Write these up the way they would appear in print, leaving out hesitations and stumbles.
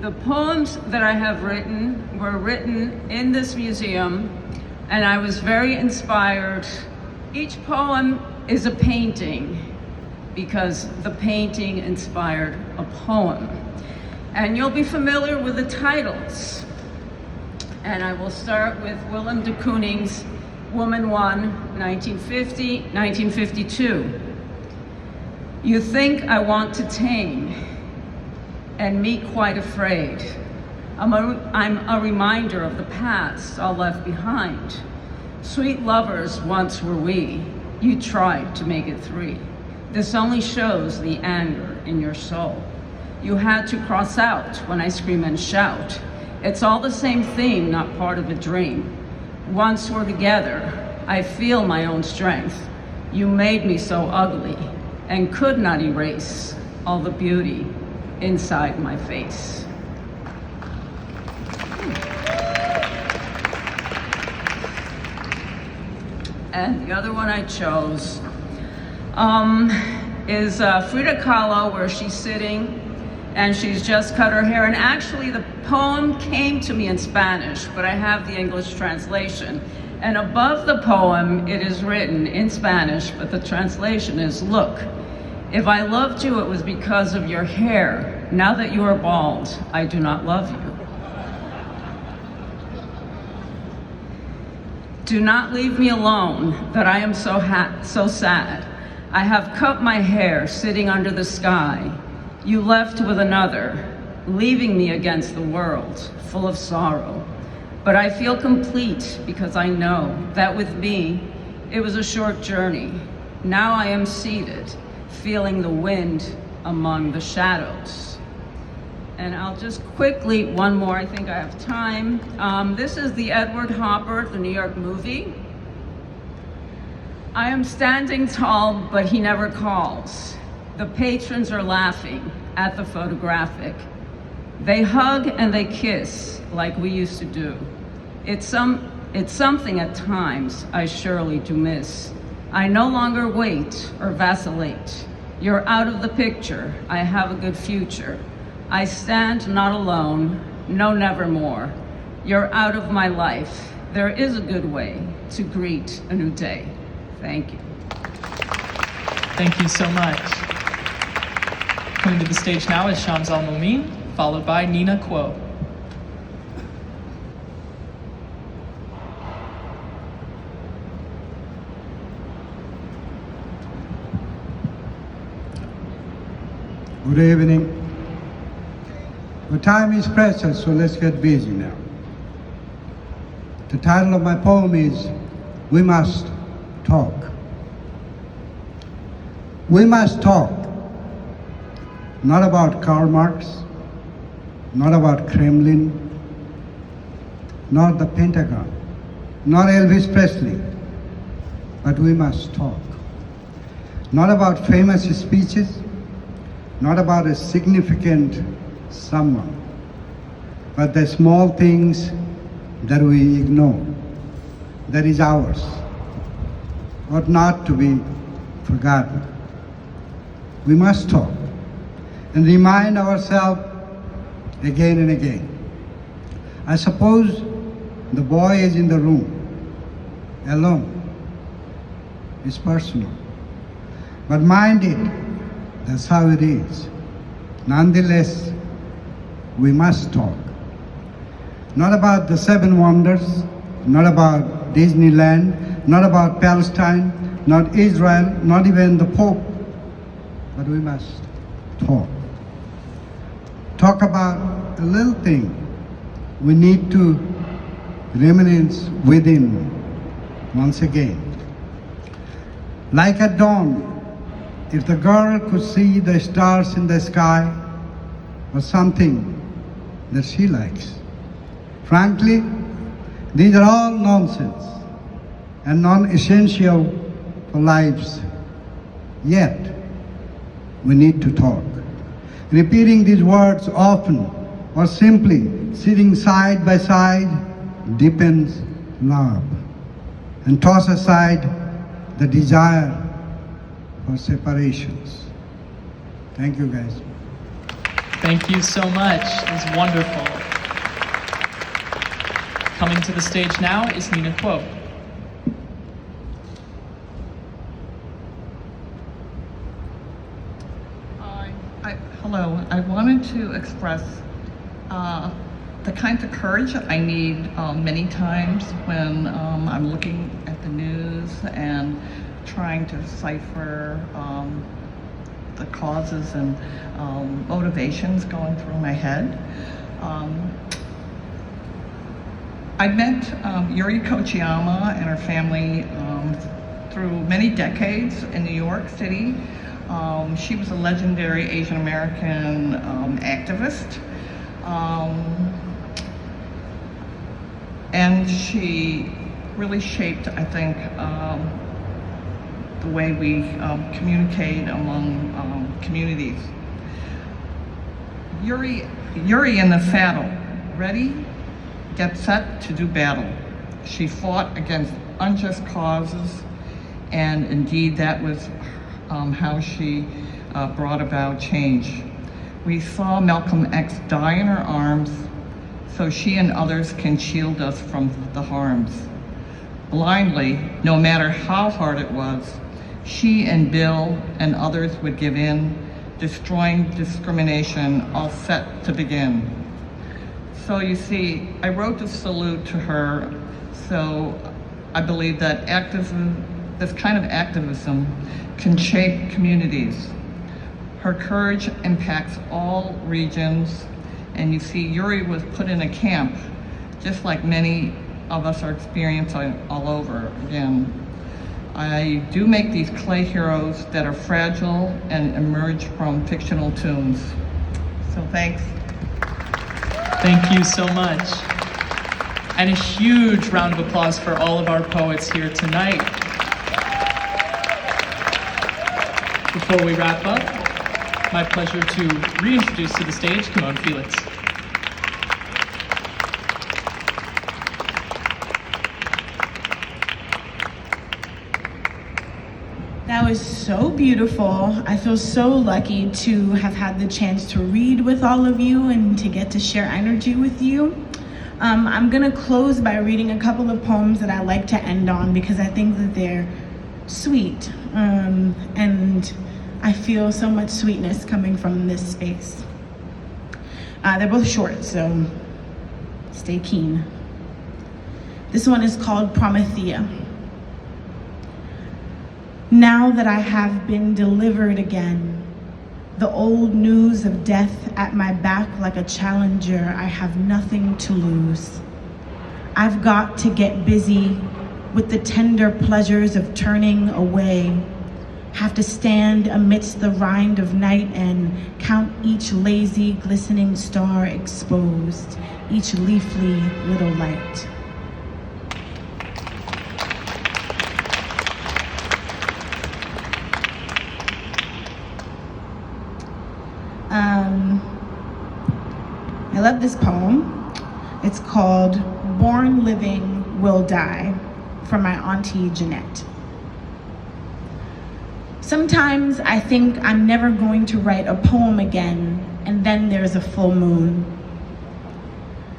The poems that I have written were written in this museum, and I was very inspired. Each poem is a painting because the painting inspired a poem. And you'll be familiar with the titles. And I will start with Willem de Kooning's Woman 1, 1950, 1952. You think I want to tame, and me quite afraid. I'm a reminder of the past all left behind. Sweet lovers once were we. You tried to make it 3. This only shows the anger in your soul. You had to cross out when I scream and shout. It's all the same theme, not part of a dream. Once we're together, I feel my own strength. You made me so ugly and could not erase all the beauty inside my face. And the other one I chose is Frida Kahlo, where she's sitting and she's just cut her hair. And actually the poem came to me in Spanish, but I have the English translation. And above the poem, it is written in Spanish, but the translation is, look, if I loved you, it was because of your hair. Now that you are bald, I do not love you. Do not leave me alone, that I am so sad. I have cut my hair sitting under the sky. You left with another, leaving me against the world, full of sorrow. But I feel complete because I know that with me, it was a short journey. Now I am seated, feeling the wind among the shadows. And I'll just quickly, one more, I think I have time. This is the Edward Hopper, the New York movie. I am standing tall, but he never calls. The patrons are laughing at the photographic. They hug and they kiss like we used to do. It's something at times I surely do miss. I no longer wait or vacillate. You're out of the picture. I have a good future. I stand not alone, no nevermore. You're out of my life. There is a good way to greet a new day. Thank you. Thank you so much. Coming to the stage now is Shams Al-Momin, followed by Nina Kuo. Good evening. The time is precious, so let's get busy now. The title of my poem is We Must Talk. We must talk, not about Karl Marx, not about Kremlin, not the Pentagon, not Elvis Presley, but we must talk. Not about famous speeches, not about a significant someone, but the small things that we ignore, that is ours, ought not to be forgotten. We must talk and remind ourselves again and again. I suppose the boy is in the room, alone. It's personal. But mind it, that's how it is. Nonetheless, we must talk. Not about the 7 wonders, not about Disneyland, not about Palestine, not Israel, not even the Pope, but we must talk. Talk about a little thing we need to reminisce within once again. Like at dawn, if the girl could see the stars in the sky, or something that she likes. Frankly, these are all nonsense and non-essential for lives. Yet, we need to talk. Repeating these words often or simply sitting side by side deepens love and toss aside the desire for separations. Thank you, guys. Thank you so much. It was wonderful. Coming to the stage now is Nina Kuo. Hello, I wanted to express the kinds of courage I need many times when I'm looking at the news and trying to decipher the causes and motivations going through my head. I met Yuri Kochiyama and her family through many decades in New York City. She was a legendary Asian American activist. And she really shaped, I think, the way we communicate among communities. Yuri in the saddle, ready, get set to do battle. She fought against unjust causes, and indeed that was how she brought about change. We saw Malcolm X die in her arms so she and others can shield us from the harms. Blindly, no matter how hard it was, she and Bill and others would give in, destroying discrimination, all set to begin. So you see, I wrote the salute to her, so I believe that this kind of activism can shape communities. Her courage impacts all regions, and you see, Yuri was put in a camp, just like many of us are experiencing all over again. I do make these clay heroes that are fragile and emerge from fictional tombs. So thanks. Thank you so much. And a huge round of applause for all of our poets here tonight. Before we wrap up, my pleasure to reintroduce to the stage Kimon Felix. That was so beautiful. I feel so lucky to have had the chance to read with all of you and to get to share energy with you. I'm gonna close by reading a couple of poems that I like to end on because I think that they're sweet, and I feel so much sweetness coming from this space. They're both short, so stay keen. This one is called Promethea. Now that I have been delivered again, the old news of death at my back like a challenger, I have nothing to lose. I've got to get busy with the tender pleasures of turning away. Have to stand amidst the rind of night and count each lazy, glistening star exposed, each leafy little light. I love this poem. It's called Born Living Will Die, from my auntie Jeanette. Sometimes I think I'm never going to write a poem again, and then there's a full moon.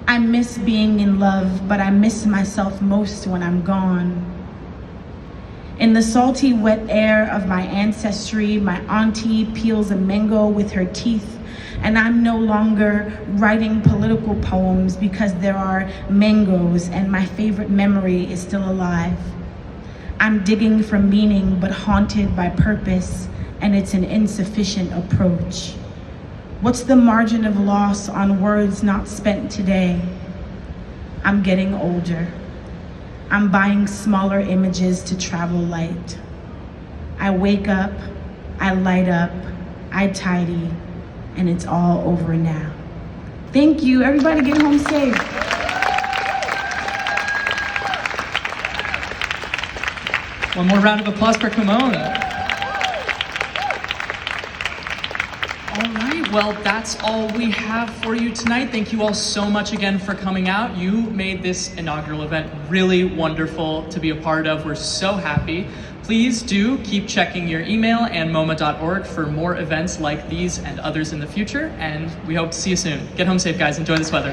I miss being in love, but I miss myself most when I'm gone. In the salty, wet air of my ancestry, my auntie peels a mango with her teeth, and I'm no longer writing political poems because there are mangoes and my favorite memory is still alive. I'm digging for meaning but haunted by purpose, and it's an insufficient approach. What's the margin of loss on words not spent today? I'm getting older. I'm buying smaller images to travel light. I wake up, I light up, I tidy, and it's all over now. Thank you, everybody get home safe. One more round of applause for Kimon. All right, well, that's all we have for you tonight. Thank you all so much again for coming out. You made this inaugural event really wonderful to be a part of. We're so happy. Please do keep checking your email and MOMA.org for more events like these and others in the future, and we hope to see you soon. Get home safe, guys. Enjoy this weather.